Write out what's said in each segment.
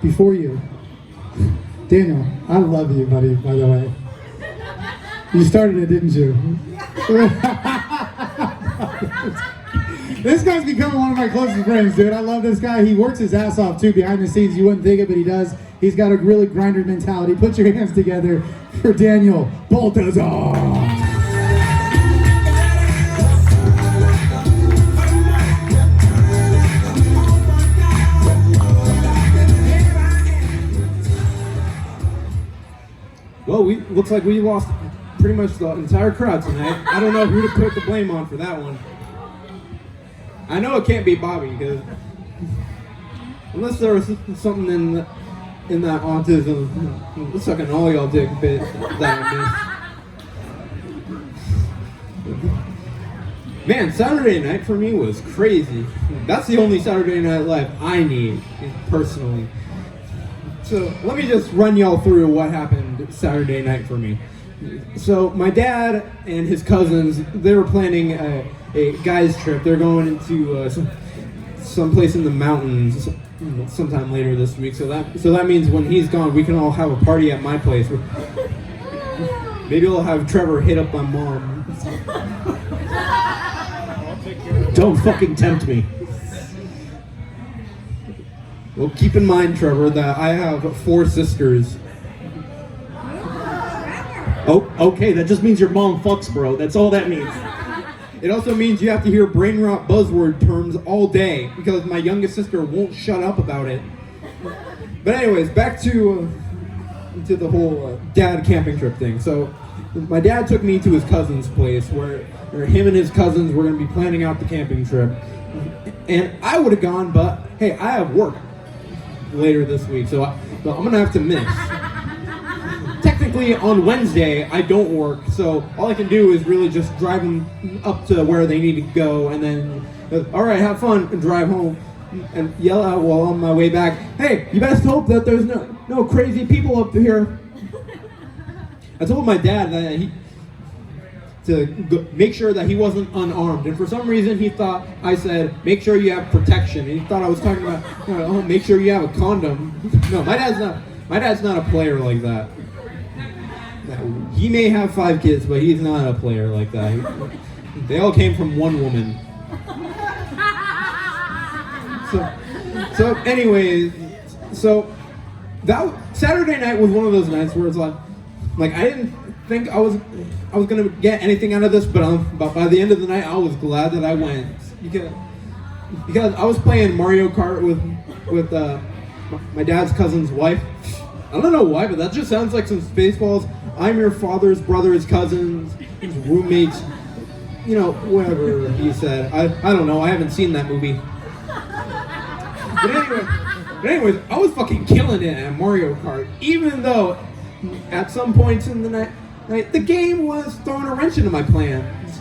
before you. Daniel, I love you, buddy, by the way. You started it, didn't you? This guy's becoming one of my closest friends, dude. I love this guy. He works his ass off, too, behind the scenes. You wouldn't think it, but he does. He's got a really grinder mentality. Put your hands together for Daniel Baltazar. Well, looks like we lost pretty much the entire crowd tonight. I don't know who to put the blame on for that one. I know it can't be Bobby, because unless there was something in that autism, sucking all y'all dick bit that I missed. Man, Saturday night for me was crazy. That's the only Saturday Night Live I need, personally. So let me just run y'all through what happened Saturday night for me. So my dad and his cousins, they were planning a guys trip. They're going into some place in the mountains sometime later this week. So that means when he's gone, we can all have a party at my place. Maybe I'll have Trevor hit up my mom. Don't fucking tempt me. Well, keep in mind, Trevor, that I have 4 sisters. Oh, okay, that just means your mom fucks, bro. That's all that means. It also means you have to hear brain rot buzzword terms all day, because my youngest sister won't shut up about it. But anyways, back to the whole dad camping trip thing. So my dad took me to his cousin's place where him and his cousins were going to be planning out the camping trip. And I would have gone, but hey, I have work later this week, so I'm going to have to miss. Technically, on Wednesday, I don't work, so all I can do is really just drive them up to where they need to go, and then, all right, have fun, and drive home, and yell out while on my way back, hey, you best hope that there's no crazy people up here. I told my dad that to make sure that he wasn't unarmed, and for some reason he thought I said make sure you have protection, and he thought I was talking about make sure you have a condom. No, my dad's not a player like that. He may have 5 kids, but he's not a player like that. They all came from one woman. So anyways, that Saturday night was one of those nights where it's like I didn't think I was gonna get anything out of this, but by the end of the night, I was glad that I went because I was playing Mario Kart with my dad's cousin's wife. I don't know why, but that just sounds like some Spaceballs. I'm your father's brother's cousin's roommates. You know, whatever he said. I don't know. I haven't seen that movie. But anyways, I was fucking killing it at Mario Kart, even though at some points in the night, the game was throwing a wrench into my plans.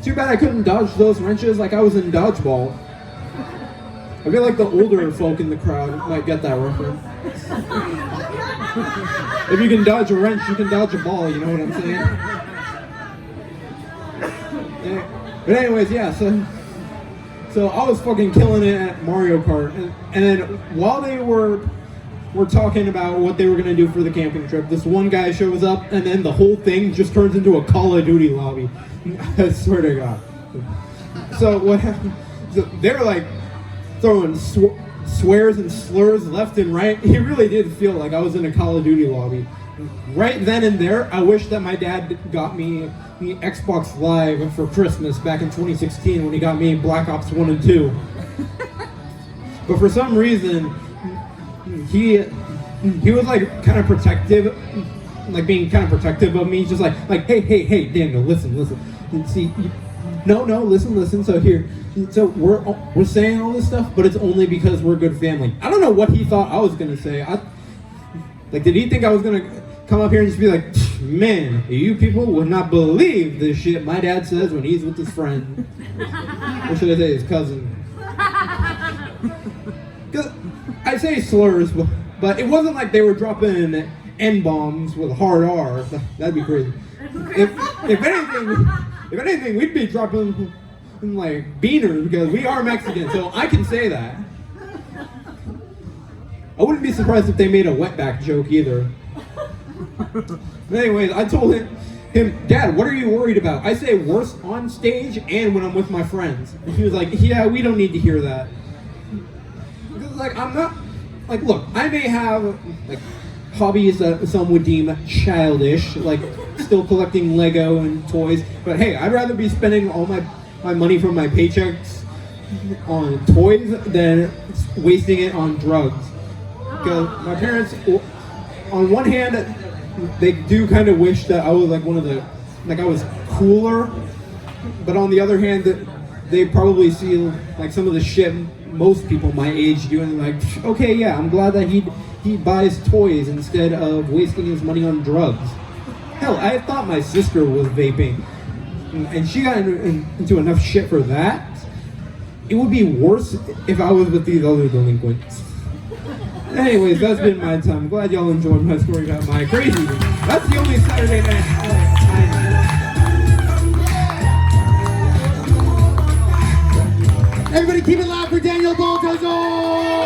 Too bad I couldn't dodge those wrenches like I was in dodgeball. I feel like the older folk in the crowd might get that reference. If you can dodge a wrench, you can dodge a ball, you know what I'm saying? But anyways, yeah, so I was fucking killing it at Mario Kart, and then while they were talking about what they were going to do for the camping trip, this one guy shows up, and then the whole thing just turns into a Call of Duty lobby. I swear to God. So what happened? So they were like throwing swears and slurs left and right. It really did feel like I was in a Call of Duty lobby. Right then and there, I wish that my dad got me the Xbox Live for Christmas back in 2016 when he got me Black Ops 1 and 2. But for some reason, he was like kind of protective, like being kind of protective of me, just like hey Daniel, listen, and see, listen. So we're saying all this stuff, but it's only because we're a good family. I don't know what he thought I was gonna say. Did he think I was gonna come up here and just be like, man, you people would not believe this shit my dad says when he's with his friend, or should I say his cousin? I say slurs, but it wasn't like they were dropping N-bombs with a hard R. That'd be crazy. If anything, we'd be dropping like beaners because we are Mexican, so I can say that. I wouldn't be surprised if they made a wetback joke either. But anyways, I told him, Dad, what are you worried about? I say worse on stage and when I'm with my friends. And he was like, yeah, we don't need to hear that. Because like, I'm not, like, look, I may have like hobbies that some would deem childish, like still collecting Lego and toys, but hey, I'd rather be spending all my money from my paychecks on toys than wasting it on drugs. Because my parents, on one hand, they do kind of wish that I was like I was cooler, but on the other hand, they probably see like some of the shit most people my age do, and they're like, okay, yeah, I'm glad that he buys toys instead of wasting his money on drugs. Hell, I thought my sister was vaping, and she got into enough shit for that. It would be worse if I was with these other delinquents. Anyways, that's been my time. Glad y'all enjoyed my story about my crazy week. That's the only Saturday night Everybody keep it loud for Daniel Baltazar!